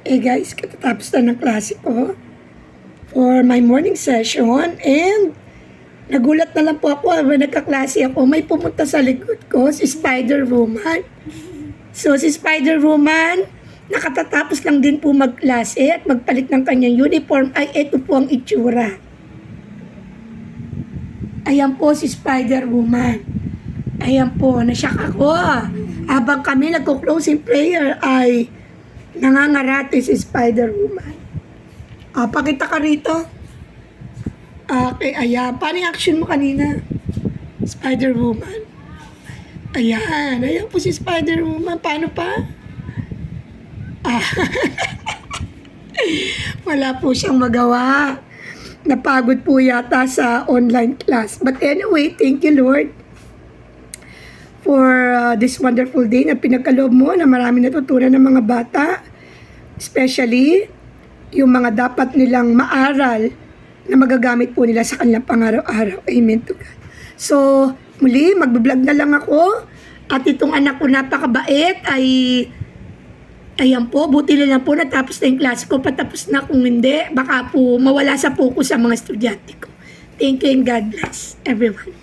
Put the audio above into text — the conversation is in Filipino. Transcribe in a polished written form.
Eh guys, katatapos na ng klase ko for my morning session and nagulat na lang po ako habang nagkaklase ako, may pumunta sa likod ko, si Spider-Woman. So si Spider-Woman, nakatatapos lang din po magklase at magpalit ng kanyang uniform, ay ito po ang itsura. Ayan po si Spider-Woman. Ayan po, nasyak ako. Habang kami nagko-closing prayer ay nangangarate si Spider-Woman. Pakita ka rito. Okay, ayan. Paano yung action mo kanina? Spider-Woman. Ayan. Ayan po si Spider-Woman. Paano pa? Wala po siyang magawa. Napagod po yata sa online class. But anyway, thank you Lord for this wonderful day na pinagkaloob mo na marami natutunan ng mga bata. Especially, yung mga dapat nilang maaral na magagamit po nila sa kanilang pang-araw-araw. Amen to God. So, muli, magbablog na lang ako. At itong anak ko napakabait ay, ayan po, buti na lang po natapos na yung klase ko. Patapos na kung hindi, baka po mawala sa focus sa mga estudyante ko. Thank you and God bless everyone.